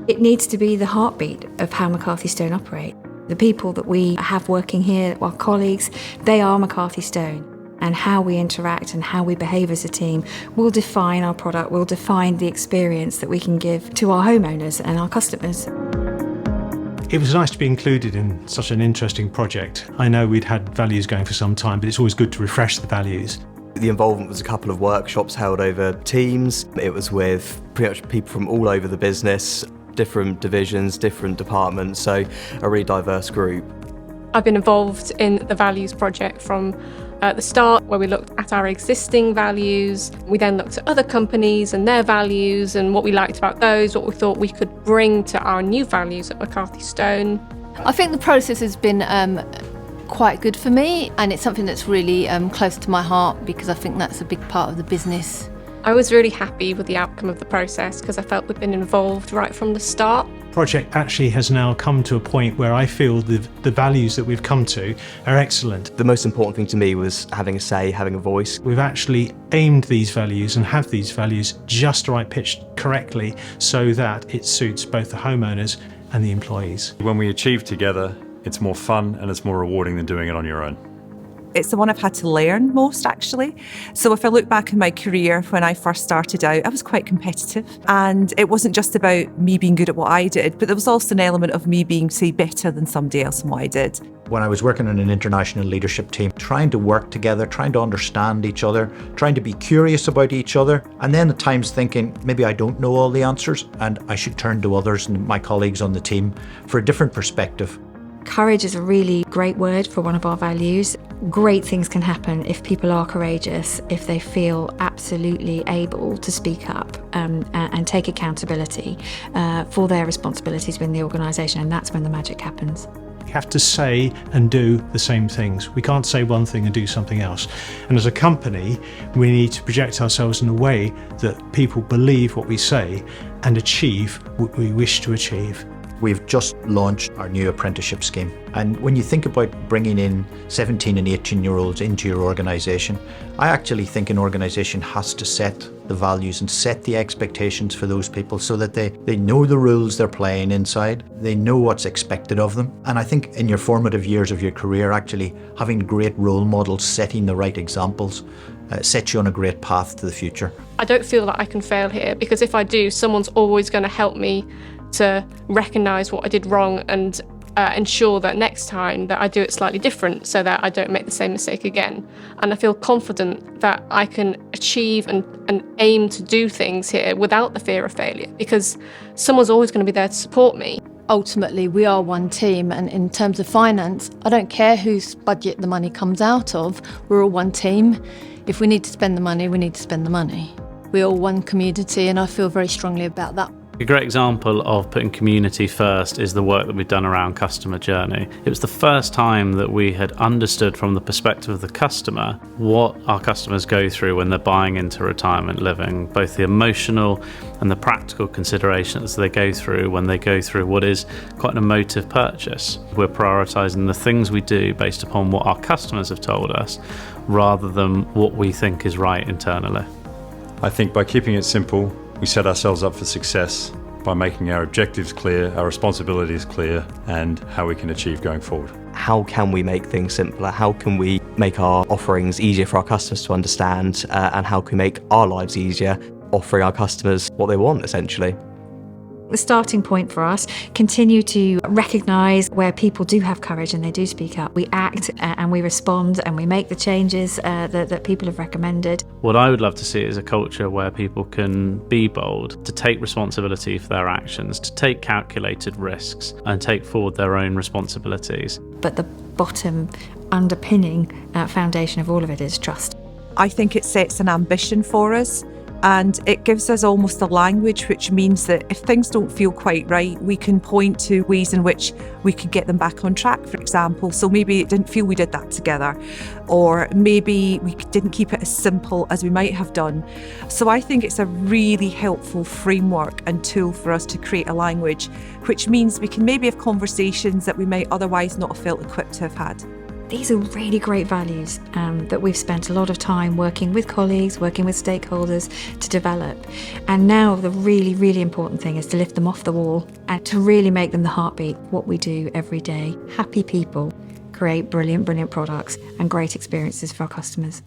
It needs to be the heartbeat of how McCarthy Stone operate. The people that we have working here, our colleagues, they are McCarthy Stone. And how we interact and how we behave as a team will define our product, will define the experience that we can give to our homeowners and our customers. It was nice to be included in such an interesting project. I know we'd had values going for some time, but it's always good to refresh the values. The involvement was a couple of workshops held over Teams. It was with pretty much people from all over the business, different divisions, different departments, so a really diverse group. I've been involved in the values project from the start, where we looked at our existing values. We then looked at other companies and their values and what we liked about those, what we thought we could bring to our new values at McCarthy Stone. I think the process has been quite good for me, and it's something that's really close to my heart because I think that's a big part of the business. I was really happy with the outcome of the process because I felt we've been involved right from the start. The project actually has now come to a point where I feel the values that we've come to are excellent. The most important thing to me was having a say, having a voice. We've actually aimed these values and have these values just right, pitched correctly, so that it suits both the homeowners and the employees. When we achieve together, it's more fun and it's more rewarding than doing it on your own. It's the one I've had to learn most, actually. So if I look back in my career, when I first started out, I was quite competitive. And it wasn't just about me being good at what I did, but there was also an element of me being, say, better than somebody else in what I did. When I was working on an international leadership team, trying to work together, trying to understand each other, trying to be curious about each other, and then at times thinking, maybe I don't know all the answers and I should turn to others and my colleagues on the team for a different perspective. Courage is a really great word for one of our values. Great things can happen if people are courageous, if they feel absolutely able to speak up and take accountability for their responsibilities within the organisation, and that's when the magic happens. We have to say and do the same things. We can't say one thing and do something else. And as a company, we need to project ourselves in a way that people believe what we say and achieve what we wish to achieve. We've just launched our new apprenticeship scheme. And when you think about bringing in 17 and 18-year-olds into your organisation, I actually think an organisation has to set the values and set the expectations for those people so that they know the rules they're playing inside, they know what's expected of them. And I think in your formative years of your career, actually having great role models, setting the right examples, sets you on a great path to the future. I don't feel that I can fail here, because if I do, someone's always going to help me to recognise what I did wrong and ensure that next time that I do it slightly different so that I don't make the same mistake again. And I feel confident that I can achieve and aim to do things here without the fear of failure, because someone's always going to be there to support me. Ultimately, we are one team, and in terms of finance, I don't care whose budget the money comes out of, we're all one team. If we need to spend the money, we need to spend the money. We're all one community, and I feel very strongly about that. A great example of putting community first is the work that we've done around customer journey. It was the first time that we had understood from the perspective of the customer what our customers go through when they're buying into retirement living, both the emotional and the practical considerations they go through when they go through what is quite an emotive purchase. We're prioritising the things we do based upon what our customers have told us rather than what we think is right internally. I think by keeping it simple, we set ourselves up for success by making our objectives clear, our responsibilities clear, and how we can achieve going forward. How can we make things simpler? How can we make our offerings easier for our customers to understand? And how can we make our lives easier, offering our customers what they want, essentially? The starting point for us, continue to recognise where people do have courage and they do speak up. We act and we respond and we make the changes that people have recommended. What I would love to see is a culture where people can be bold, to take responsibility for their actions, to take calculated risks and take forward their own responsibilities. But the bottom underpinning foundation of all of it is trust. I think it sets an ambition for us. And it gives us almost a language which means that if things don't feel quite right, we can point to ways in which we can get them back on track, for example. So maybe it didn't feel we did that together, or maybe we didn't keep it as simple as we might have done. So I think it's a really helpful framework and tool for us to create a language, which means we can maybe have conversations that we might otherwise not have felt equipped to have had. These are really great values that we've spent a lot of time working with colleagues, working with stakeholders to develop. And now the really, really important thing is to lift them off the wall and to really make them the heartbeat, what we do every day. Happy people create brilliant, brilliant products and great experiences for our customers.